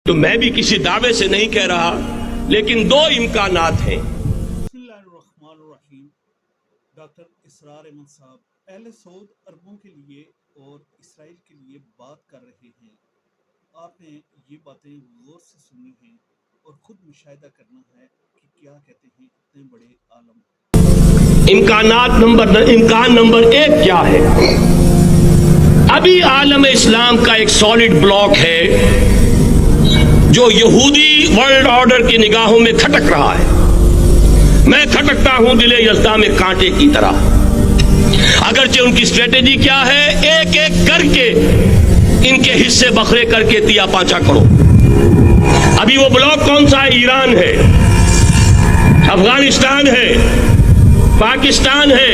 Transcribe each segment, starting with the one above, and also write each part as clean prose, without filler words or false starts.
تو میں بھی کسی دعوے سے نہیں کہہ رہا، لیکن دو امکانات ہیں۔ بسم اللہ الرحمن الرحیم۔ ڈاکٹر اسرار احمد صاحب اہل سعود عربوں کے لیے اور اسرائیل کے لیے بات کر رہے ہیں۔ آپ نے یہ باتیں غور سے سنی ہیں اور خود مشاہدہ کرنا ہے کہ کیا کہتے ہیں اتنے بڑے عالم۔ امکان نمبر ایک کیا ہے؟ ابھی عالم اسلام کا ایک سالڈ بلاک ہے جو یہودی ورلڈ آرڈر کی نگاہوں میں کھٹک رہا ہے۔ میں کھٹکتا ہوں دل یزداں میں کانٹے کی طرح۔ اگرچہ ان کی اسٹریٹجی کیا ہے؟ ایک ایک کر کے ان کے حصے بکھرے کر کے تیا پانچا کرو۔ ابھی وہ بلاک کون سا ہے؟ ایران ہے، افغانستان ہے، پاکستان ہے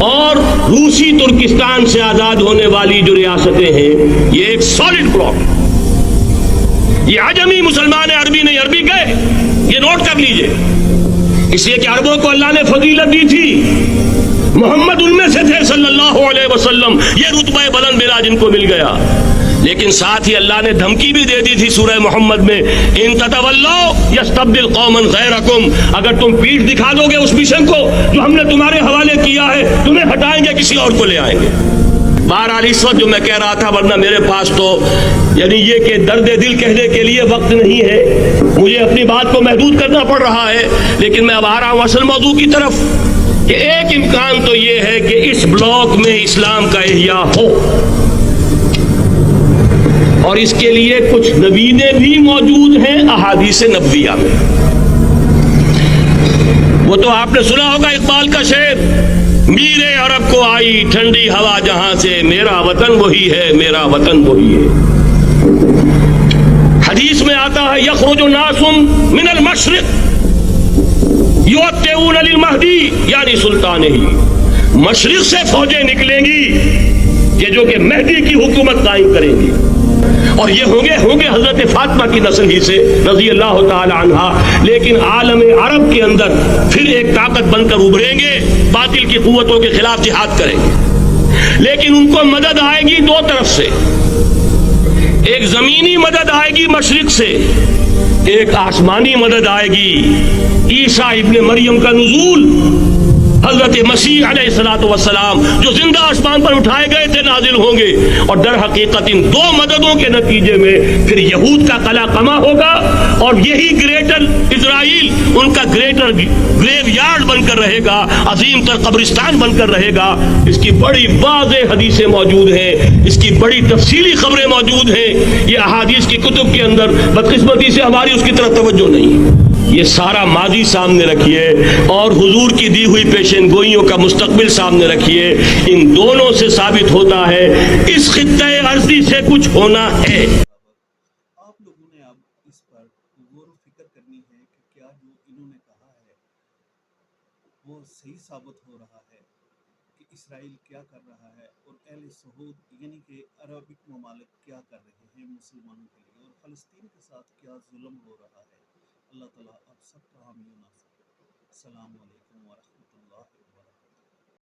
اور روسی ترکستان سے آزاد ہونے والی جو ریاستیں ہیں، یہ ایک سالڈ بلاک۔ یہ عجمی مسلمان عربی نہیں، عربی گئے، یہ نوٹ کر لیجئے۔ اس لیے کہ عربوں کو اللہ نے فضیلت دی تھی، محمد ان میں سے تھے صلی اللہ علیہ وسلم، یہ رتبہ بلند ملا جن کو مل گیا۔ لیکن ساتھ ہی اللہ نے دھمکی بھی دے دی تھی سورہ محمد میں، ان تتولوا یستبدل قوما غیرکم، اگر تم پیٹھ دکھا دو گے اس مشن کو جو ہم نے تمہارے حوالے کیا ہے، تمہیں ہٹائیں گے، کسی اور کو لے آئیں گے۔ بہرحال اس وقت جو میں کہہ رہا تھا، ورنہ میرے پاس تو یعنی یہ کہ درد دل کہنے کے لیے وقت نہیں ہے، مجھے اپنی بات کو محدود کرنا پڑ رہا ہے، لیکن میں اب آ رہا ہوں اصل موضوع کی طرف کہ ایک امکان تو یہ ہے کہ اس بلاک میں اسلام کا احیاء ہو، اور اس کے لیے کچھ نویدیں بھی موجود ہیں احادیث نبویہ میں۔ وہ تو آپ نے سنا ہوگا اقبال کا شعر، میرے عرب کو آئی ٹھنڈی ہوا جہاں سے، میرا وطن وہی ہے، میرا وطن وہی ہے۔ حدیث میں آتا ہے یخرج ناس من المشرق یؤتون للمہدی یعنی سلطان ہی، مشرق سے فوجیں نکلیں گی یہ جو کہ مہدی کی حکومت قائم کریں گی، اور یہ ہوں گے حضرت فاطمہ کی نسل ہی سے رضی اللہ تعالی عنہا، لیکن عالم عرب کے اندر پھر ایک طاقت بن کر ابھریں گے، باطل کی قوتوں کے خلاف جہاد کریں گے، لیکن ان کو مدد آئے گی دو طرف سے، ایک زمینی مدد آئے گی مشرق سے، ایک آسمانی مدد آئے گی۔ عیسیٰ ابن مریم کا نزول، حضرت مسیح علیہ السلام جو زندہ آسمان پر اٹھائے گئے تھے نازل ہوں گے، اور در حقیقت ان دو مددوں کے نتیجے میں پھر یہود کا قلع قمع ہوگا، اور یہی گریٹر اسرائیل ان کا گریٹر گریو یارڈ بن کر رہے گا، عظیم تر قبرستان بن کر رہے گا۔ اس کی بڑی واضح حدیثیں موجود ہیں، اس کی بڑی تفصیلی خبریں موجود ہیں، یہ احادیث کی کتب کے اندر، بدقسمتی سے ہماری اس کی طرف توجہ نہیں۔ یہ سارا ماضی سامنے رکھیے اور حضور کی دی ہوئی پیشن گوئیوں کا مستقبل سامنے رکھیے، ان دونوں سے ثابت ہوتا ہے اس خطۂ ارضی سے کچھ ہونا ہے۔ آپ لوگوں نے اب اس پر غور و فکر کرنی ہے کہ کیا جو انہوں نے کہا ہے وہ صحیح ثابت ہو رہا ہے کہ اسرائیل کیا کر رہا ہے، اور اہل سعود یعنی کہ عربک ممالک کیا کر رہے ہیں مسلمانوں کے لیے، اور فلسطین کے ساتھ کیا ظلم ہو رہا ہے۔ اللہ تعالیٰ آپ سب کا حامی و ناصر۔ السلام علیکم ورحمۃ اللہ۔